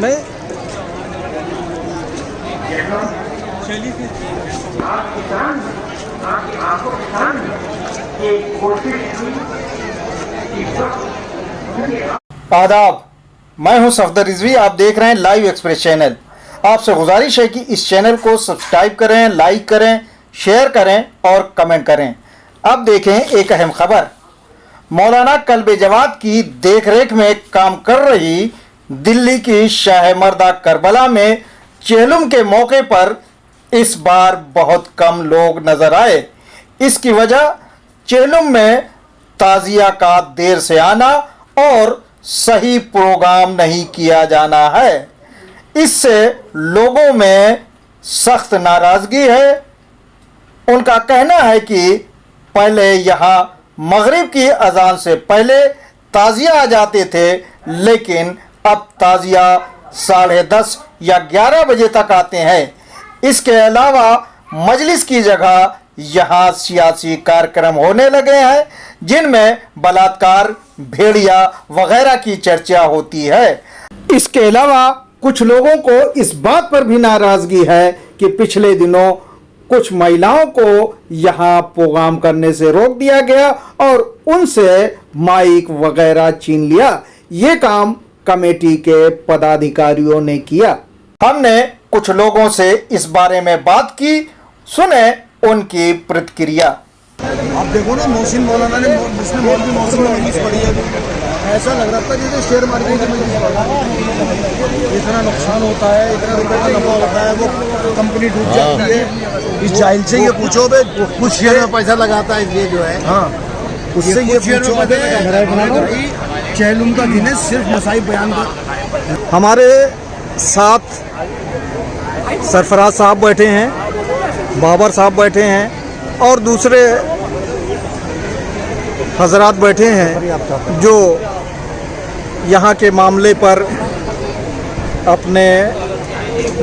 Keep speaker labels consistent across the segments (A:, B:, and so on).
A: नहीं
B: आदाब, मैं हूं सफदर रिजवी। आप देख रहे हैं लाइव एक्सप्रेस चैनल। आपसे गुजारिश है कि इस चैनल को सब्सक्राइब करें, लाइक करें, शेयर करें और कमेंट करें। अब देखें एक अहम खबर। मौलाना कल्बे जवाद की देखरेख में काम कर रही दिल्ली की शाह मर्दा करबला में चेहलुम के मौके पर इस बार बहुत कम लोग नजर आए। इसकी वजह चेहलुम में ताजिया का देर से आना और सही प्रोग्राम नहीं किया जाना है। इससे लोगों में सख्त नाराजगी है। उनका कहना है कि पहले यहाँ मगरिब की अजान से पहले ताजिया आ जाते थे, लेकिन अब ताजिया 10:30 या 11 बजे तक आते हैं। इसके अलावा मजलिस की जगह यहाँ सियासी कार्यक्रम होने लगे हैं, जिनमें बलात्कार, भेड़िया वगैरह की चर्चा होती है। इसके अलावा कुछ लोगों को इस बात पर भी नाराजगी है कि पिछले दिनों कुछ महिलाओं को यहाँ प्रोग्राम करने से रोक दिया गया और उनसे माइक वगैरह छीन लिया। ये काम कमेटी के पदाधिकारियों ने किया। हमने कुछ लोगों से इस बारे में बात की, सुने उनकी प्रतिक्रिया।
A: आप देखो ना, मोहसिन मौलाना ने जिसने मौलवी मोहसिन में मजलिस पढ़ी है, ऐसा लग रहा था जैसे शेयर मार्केट में मजलिस पढ़ा। इतना नुकसान होता है, इतना रुपए का नफा होता है, वो कंपनी डूब जाती है। इस जाहिल से ये पूछो बे, कुछ शेयर में पैसा लगाता है इसलिए जो है, हाँ उससे ये पूछो चेहलुम का दिन है, सिर्फ मसाइब बयान कर। हमारे साथ सरफराज साहब बैठे हैं, बाबर साहब बैठे हैं और दूसरे हजरात बैठे हैं जो यहाँ के मामले पर अपने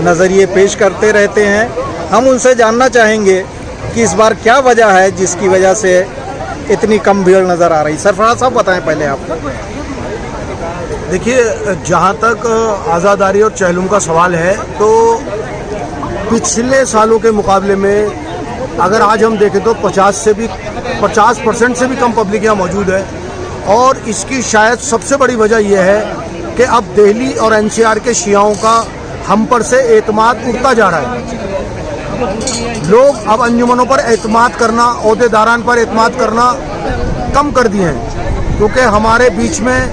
A: नज़रिए पेश करते रहते हैं। हम उनसे जानना चाहेंगे कि इस बार क्या वजह है जिसकी वजह से इतनी कम भीड़ नज़र आ रही। सरफराज साहब बताएं पहले आप।
C: देखिए, जहाँ तक आज़ादारी और चेहलुम का सवाल है, तो पिछले सालों के मुकाबले में अगर आज हम देखें तो 50% से भी कम पब्लिक यहाँ मौजूद है। और इसकी शायद सबसे बड़ी वजह यह है कि अब दिल्ली और एनसीआर के शियाओं का हम पर से एतमाद उठता जा रहा है। लोग अब अंजुमनों पर एतमाद करना, ओहदेदारान पर एतमाद करना कम कर दिए हैं, क्योंकि हमारे बीच में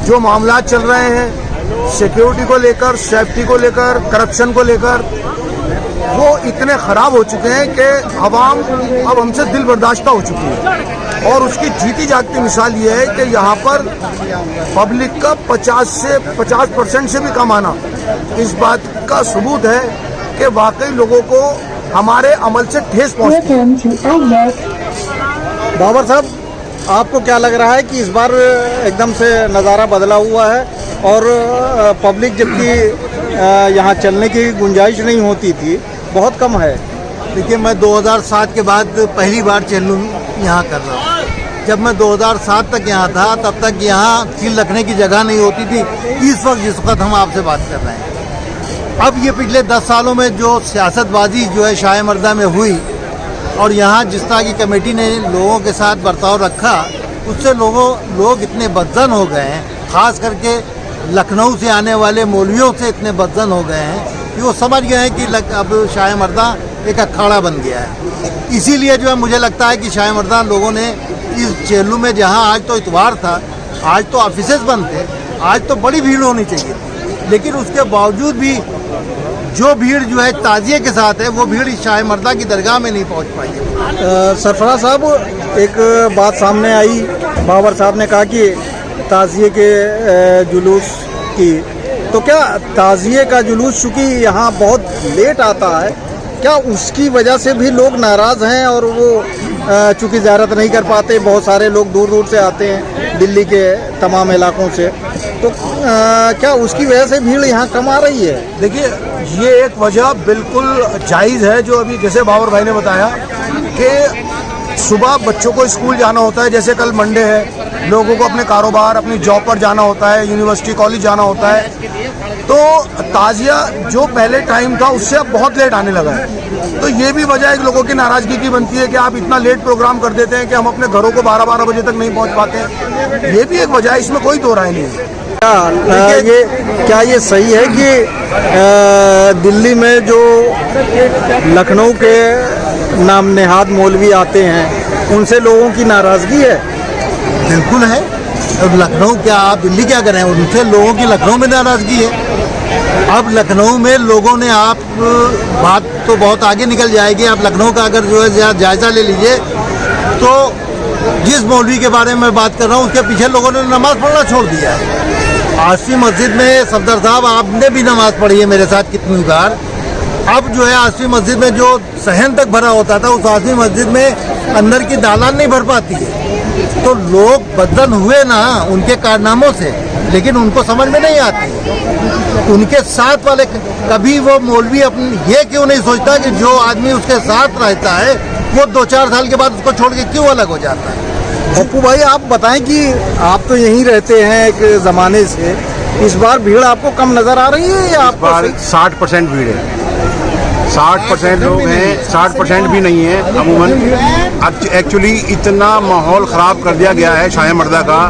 C: जो मामला चल रहे हैं सिक्योरिटी को लेकर, सेफ्टी को लेकर, करप्शन को लेकर, वो इतने ख़राब हो चुके हैं कि अवाम अब हमसे दिल बर्दाश्त हो चुकी है। और उसकी जीती जागती मिसाल ये है कि यहाँ पर पब्लिक का 50% से भी कम आना इस बात का सबूत है कि वाकई लोगों को हमारे अमल से ठेस पहुँचती है।
B: बाबर साहब, आपको क्या लग रहा है कि इस बार एकदम से नज़ारा बदला हुआ है और पब्लिक जबकि यहाँ चलने की गुंजाइश नहीं होती थी, बहुत कम है?
C: देखिए, मैं 2007 के बाद पहली बार चेहलुम यहाँ कर रहा हूँ। जब मैं 2007 तक यहाँ था, तब तक यहाँ चील रखने की जगह नहीं होती थी इस वक्त जिस वक्त हम आपसे बात कर रहे हैं। अब ये पिछले 10 सालों में जो सियासतबाजी जो है शाह मर्दा में हुई और यहाँ जिस तरह की कमेटी ने लोगों के साथ बर्ताव रखा, उससे लोग इतने बदजन हो गए हैं, ख़ास करके लखनऊ से आने वाले मौलवियों से इतने बदजन हो गए हैं कि वो समझ गए हैं कि अब शाह मर्दा एक अखाड़ा बन गया है। इसीलिए जो है मुझे लगता है कि शाह मर्दा लोगों ने इस चेहलुम में, जहाँ आज तो इतवार था, आज तो ऑफिसेज बंद थे, आज तो बड़ी भीड़ होनी चाहिए, लेकिन उसके बावजूद भी जो भीड़ जो है ताजिए के साथ है, वो भीड़ शाह मर्दा की दरगाह में नहीं पहुँच पाई है।
B: सरफराज साहब, एक बात सामने आई, बाबर साहब ने कहा कि ताजिए के जुलूस की, तो क्या ताजिए का जुलूस चूँकि यहाँ बहुत लेट आता है, क्या उसकी वजह से भी लोग नाराज़ हैं और वो चूँकि ज़ियारत नहीं कर पाते? बहुत सारे लोग दूर दूर से आते हैं दिल्ली के तमाम इलाकों से, तो क्या उसकी वजह से भीड़ यहाँ कम आ रही है?
C: देखिए, ये एक वजह बिल्कुल जायज़ है जो अभी जैसे बाबर भाई ने बताया कि सुबह बच्चों को स्कूल जाना होता है। जैसे कल मंडे है, लोगों को अपने कारोबार, अपनी जॉब पर जाना होता है, यूनिवर्सिटी कॉलेज जाना होता है। तो ताजिया जो पहले टाइम था उससे अब बहुत लेट आने लगा है। तो ये भी वजह है कि लोगों की नाराज़गी की बनती है कि आप इतना लेट प्रोग्राम कर देते हैं कि हम अपने घरों को 12-12 बजे तक नहीं पहुंच पाते हैं। ये भी एक वजह है, इसमें कोई दो राय नहीं है।
B: क्या ये सही है कि दिल्ली में जो लखनऊ के नाम नेहाद मौलवी आते हैं उनसे लोगों की नाराज़गी है?
C: बिल्कुल है। अब लखनऊ क्या, आप दिल्ली क्या कर रहे हैं? उनसे लोगों की लखनऊ में नाराज़गी है। अब लखनऊ में लोगों ने, आप बात तो बहुत आगे निकल जाएगी, आप लखनऊ का अगर जो है जायज़ा ले लीजिए तो जिस मौलवी के बारे में बात कर रहा हूँ उसके पीछे लोगों ने नमाज़ पढ़ना छोड़ दिया है। आसफी मस्जिद में सफदर साहब आपने भी नमाज़ पढ़ी है मेरे साथ कितनी बार। अब जो है आसफी मस्जिद में जो सहन तक भरा होता था उस आसफी मस्जिद में अंदर की दालान नहीं भर पाती है। तो लोग बदलन हुए ना उनके कारनामों से, लेकिन उनको समझ में नहीं आती। उनके साथ वाले, कभी वो मौलवी अपनी ये क्यों नहीं सोचता कि जो आदमी उसके साथ रहता है वो 2-4 साल के बाद उसको छोड़ के क्यों अलग हो जाता है।
B: पप्पू भाई, आप बताएं कि आप तो यहीं रहते हैं एक ज़माने से, इस बार भीड़ आपको कम नज़र आ रही है या आप?
D: 60% भीड़ है, 60% लोग हैं, 60% भी नहीं है अमूमन। एक्चुअली इतना माहौल ख़राब कर दिया गया है शाह मर्दा का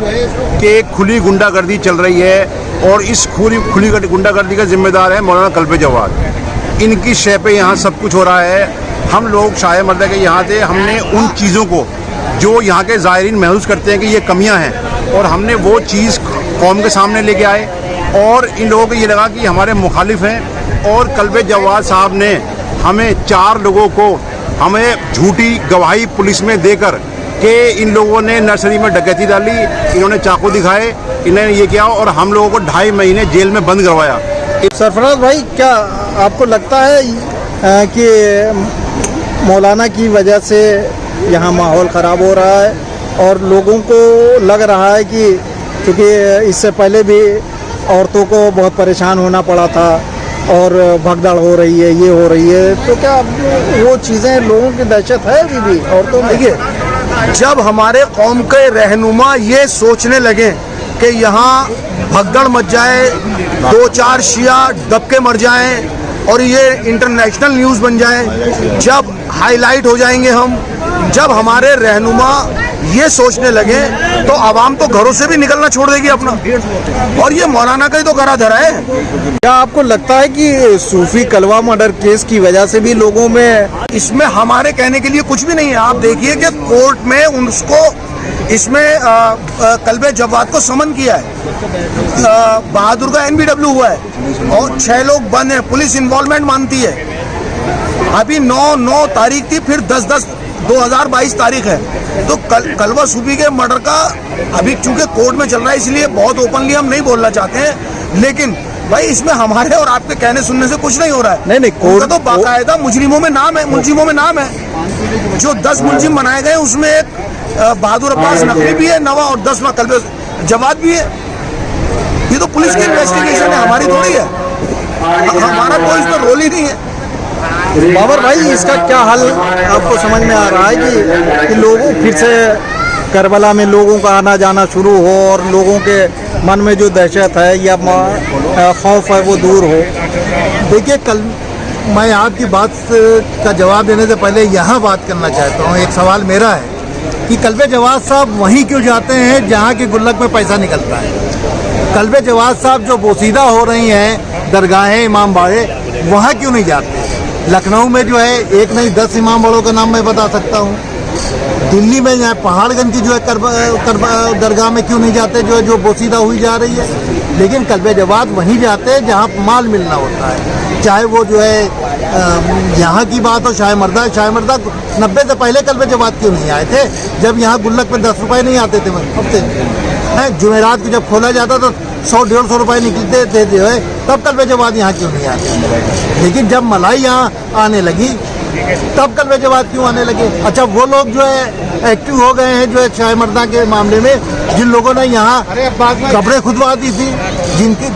D: कि खुली गुंडागर्दी चल रही है और इस खुली गुंडागर्दी का जिम्मेदार है मौलाना कल्बे जवाद। इनकी शय पे यहाँ सब कुछ हो रहा है। हम लोग शाह मर्दा के यहाँ थे, हमने उन चीज़ों को जो यहाँ के ज़ायरीन महसूस करते हैं कि ये कमियाँ हैं, और हमने वो चीज़ कौम के सामने लेके आए और इन लोगों को ये लगा कि हमारे मुखालिफ हैं। और कल्बे जवाद साहब ने हमें 4 लोगों को हमें झूठी गवाही पुलिस में देकर कि इन लोगों ने नर्सरी में डकैती डाली, इन्होंने चाकू दिखाए, इन्होंने ये किया और हम लोगों को 2.5 महीने जेल में बंद करवाया।
B: सरफराज भाई, क्या आपको लगता है कि मौलाना की वजह से यहाँ माहौल ख़राब हो रहा है और लोगों को लग रहा है कि क्योंकि इससे पहले भी औरतों को बहुत परेशान होना पड़ा था और भगदड़ हो रही है, ये हो रही है, तो क्या वो चीज़ें लोगों की दहशत है अभी भी औरतों में?
C: देखिए, जब हमारे कौम के रहनुमा ये सोचने लगे कि यहाँ भगदड़ मच जाए, 2-4 शिया दब के मर जाएं और ये इंटरनेशनल न्यूज़ बन जाए, जब हाईलाइट हो जाएंगे हम, जब हमारे रहनुमा ये सोचने लगे तो आवाम तो घरों से भी निकलना छोड़ देगी अपना। और ये मौलाना का ही तो करा धरा है।
B: क्या आपको लगता है कि सूफी कलवा मर्डर केस की वजह से भी लोगों में?
C: इसमें हमारे कहने के लिए कुछ भी नहीं है। आप देखिए कि कोर्ट में उसको इसमें कल्बे जवाद को समन किया है, बहादुर का NBW हुआ है और 6 लोग बंद हैं, पुलिस इन्वॉल्वमेंट मानती है। अभी 9 तारीख थी, फिर 10/10/2022 तारीख है। तो कलवा सूफी के मर्डर का अभी चूंकि कोर्ट में चल रहा है इसलिए बहुत ओपनली हम नहीं बोलना चाहते हैं, लेकिन भाई इसमें हमारे और आपके कहने सुनने से कुछ नहीं हो रहा है।
B: नहीं,
C: कोर्ट तो बाकायदा मुजरिमों में नाम है, जो 10 मुलजिम बनाए गए उसमें एक बहादुर अब्बास नकवी भी है, नवा और 10 कल्बे जवाद भी है। ये तो पुलिस की इन्वेस्टिगेशन है, हमारी थोड़ी है, हमारा कोई इसमें रोल ही नहीं है।
B: बाबर भाई, इसका क्या हल आपको समझ में आ रहा है कि लोगों फिर से करबला में लोगों का आना जाना शुरू हो और लोगों के मन में जो दहशत है या खौफ है वो दूर हो?
C: देखिए, कल मैं आपकी बात का जवाब देने से पहले यहाँ बात करना चाहता हूँ। एक सवाल मेरा है कि कल्बे जवाद साहब वहीं क्यों जाते हैं जहाँ के गुल्लक में पैसा निकलता है? कल्बे जवाद साहब जो बोसीदा हो रही हैं दरगाहें, इमाम बाड़े, वहाँ क्यों नहीं जाते? लखनऊ में जो है 1 नहीं 10 इमाम बाड़ों का नाम मैं बता सकता हूँ। दिल्ली में यहाँ पहाड़गंज की जो है दरगाह में क्यों नहीं जाते जो बोसीदा हुई जा रही है? लेकिन कल्बे जवाद वहीं जाते हैं जहाँ माल मिलना होता है। चाहे वो जो है यहाँ की बात हो, शाह मर्दा 90 से पहले कल्बे जवाद क्यों नहीं आए थे? जब यहाँ गुल्लक में 10 रुपए नहीं आते थे हफ्ते हैं, जुमेरात को जब खोला जाता तो 100-150 रुपए निकलते थे जो है, तब कल्बे जवाद यहाँ क्यों नहीं आते? लेकिन जब मलाई यहाँ आने लगी तब कल्बे जवाद क्यों आने लगे? अच्छा, वो लोग जो है एक्टिव हो गए हैं जो है शाह मर्दा के मामले में, जिन लोगों ने यहाँ कब्रें खुदवा दी थी,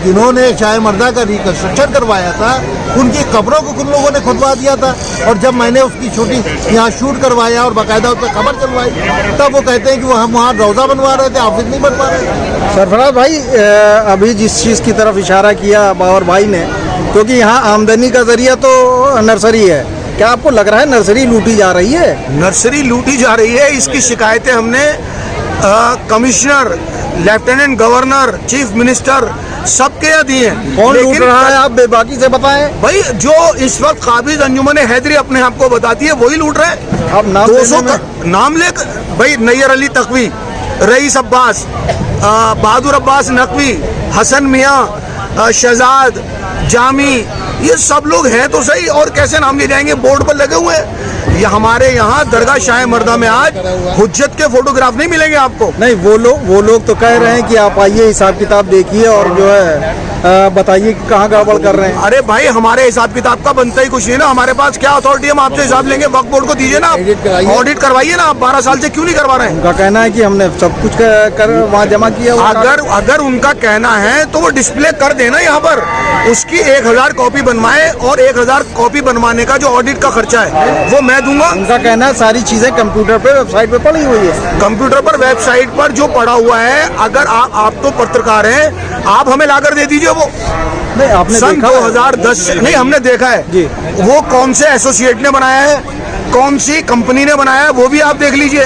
C: जिन्होंने शाह मर्दा का रिकंस्ट्रक्शन करवाया था, उनकी कब्रों को कुछ लोगों ने खुदवा दिया था। और जब मैंने उसकी छोटी यहाँ शूट करवाया और बाकायदा उस पर खबर चलवाई, तब वो कहते हैं कि वो हम वहाँ रोज़ा बनवा रहे थे, ऑफिस नहीं बन पा रहे थे।
B: सरफराज भाई, अभी जिस चीज़ की तरफ इशारा किया बाबर भाई ने, क्योंकि यहाँ आमदनी का जरिया तो नर्सरी है, क्या आपको लग रहा है नर्सरी लूटी जा रही है?
C: नर्सरी लूटी जा रही है, इसकी शिकायतें हमने commissioner, lieutenant governor, chief minister सबके यहाँ दिए हैं।
B: कौन लूट रहा है, आप बेबाकी से बताएं।
C: भाई जो इस वक्त काबिज अंजुमन हैदरी अपने आप को बताती है वही लूट रहे हैं।
B: आप नाम
C: 200 नाम लेकर भाई, नैयर अली तकवी, रईस अब्बास, बहादुर अब्बास नकवी, हसन मियाँ, शहजाद, जामी, ये सब लोग हैं तो सही, और कैसे नाम लिए जाएंगे, बोर्ड पर लगे हुए हैं। ये हमारे यहाँ दरगाह शाह मर्दा में आज हुज्जत के फोटोग्राफ नहीं मिलेंगे आपको।
B: नहीं, वो लोग तो कह रहे हैं कि आप आइए, हिसाब किताब देखिए और जो है बताइए कि कहाँ गड़बड़ कर रहे हैं।
C: अरे भाई, हमारे हिसाब किताब का बनता ही कुछ नहीं ना, हमारे पास क्या अथॉरिटी, हम आपसे हिसाब लेंगे, वक्फ बोर्ड को दीजिए ना, ऑडिट करवाइए ना। आप 12 साल से क्यों नहीं करवा रहे हैं?
B: उनका कहना है कि हमने सब कुछ कर वहाँ जमा किया।
C: अगर उनका कहना है तो वो डिस्प्ले कर देना यहाँ पर, उसकी 1000 कॉपी बनवाए, और 1000 कॉपी बनवाने का जो ऑडिट का खर्चा है वो मैं दूंगा।
B: उनका कहना है सारी चीजें कंप्यूटर पे, वेबसाइट पे पड़ी हुई है।
C: कंप्यूटर पर, वेबसाइट पर जो पड़ा हुआ है, अगर आप तो पत्रकार हैं, आप हमें लाकर दे दीजिए। वो
B: नहीं, आपने
C: सन
B: देखा
C: 2010 से नहीं, हमने देखा है
B: जी।
C: वो कौन से एसोसिएट ने बनाया है, कौन सी कंपनी ने बनाया है, वो भी आप देख लीजिए।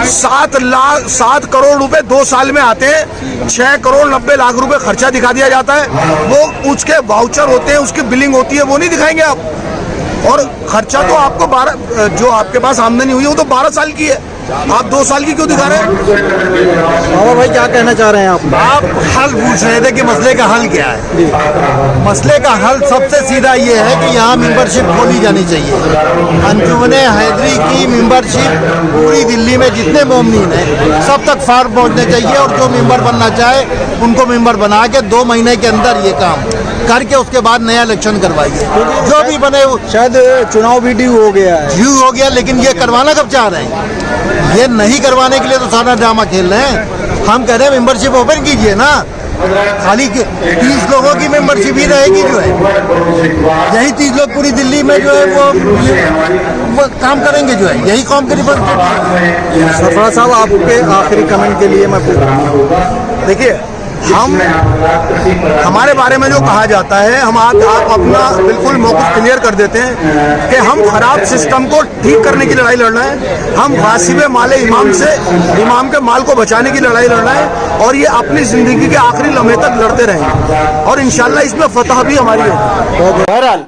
C: 7 करोड़ रुपए 2 साल में आते हैं, 6 करोड़ 90 लाख रुपए खर्चा दिखा दिया जाता है। वो उसके वाउचर होते हैं, उसकी बिलिंग होती है, वो नहीं दिखाएंगे आप। और खर्चा तो आपको 12, जो आपके पास आमदनी हुई है वो तो 12 साल की है, आप 2 साल की क्यों दिखा रहे हैं?
B: बाबा भाई, क्या कहना चाह रहे हैं
C: आप हल पूछ रहे थे कि मसले का हल क्या है। मसले का हल सबसे सीधा ये है कि यहाँ मेंबरशिप खोली जानी चाहिए। अंजुमन हैदरी की मेंबरशिप पूरी दिल्ली में जितने मोमिन हैं सब तक फार्म पहुँचने चाहिए, और जो मेंबर बनना चाहे उनको मेंबर बना के 2 महीने के अंदर ये काम करके उसके बाद नया इलेक्शन करवाइए। जो भी बने,
B: शायद चुनाव भी ड्यू हो गया है।
C: ड्यू हो गया, लेकिन ये करवाना कब चाह रहे हैं? ये नहीं करवाने के लिए तो सारा ड्रामा खेल रहे हैं। हम कह रहे हैं मेंबरशिप ओपन कीजिए ना, खाली 30 लोगों की मेंबरशिप ही रहेगी जो है, यही 30 लोग पूरी दिल्ली में जो है वो काम करेंगे, जो है यही कौम के रिप्रेजेंटेटिव।
B: सरफराज साहब, आपके आखिरी कमेंट के लिए मैं पूछ रहा हूँ।
C: देखिए, हमारे बारे में जो कहा जाता है, हम आप अपना बिल्कुल मौक़िफ़ क्लियर कर देते हैं कि हम खराब सिस्टम को ठीक करने की लड़ाई लड़ रहे हैं। हम गासिब माल इमाम से इमाम के माल को बचाने की लड़ाई लड़ रहे हैं, और ये अपनी ज़िंदगी के आखिरी लम्हे तक लड़ते रहेंगे, और इंशाल्लाह इसमें फतह भी हमारी होगी।
B: बहरहाल,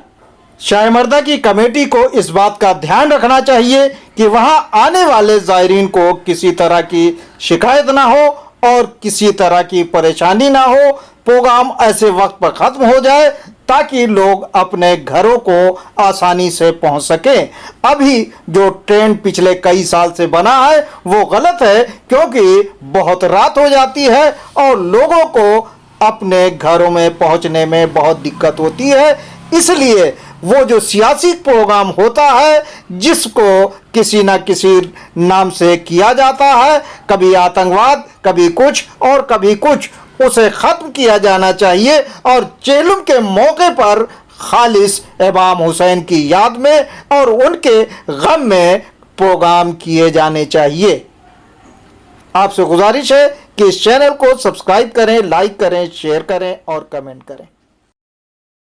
B: शाह मर्दा की कमेटी को इस बात का ध्यान रखना चाहिए कि वहां आने वाले ज़ायरीन को किसी तरह की शिकायत ना हो और किसी तरह की परेशानी ना हो। प्रोग्राम ऐसे वक्त पर खत्म हो जाए ताकि लोग अपने घरों को आसानी से पहुंच सके। अभी जो ट्रेंड पिछले कई साल से बना है वो गलत है, क्योंकि बहुत रात हो जाती है और लोगों को अपने घरों में पहुंचने में बहुत दिक्कत होती है। इसलिए वो जो सियासी प्रोग्राम होता है, जिसको किसी न किसी नाम से किया जाता है, कभी आतंकवाद, कभी कुछ और कभी कुछ, उसे ख़त्म किया जाना चाहिए और चेलुम के मौके पर खालिस इमाम हुसैन की याद में और उनके गम में प्रोग्राम किए जाने चाहिए। आपसे गुजारिश है कि इस चैनल को सब्सक्राइब करें, लाइक करें, शेयर करें और कमेंट करें।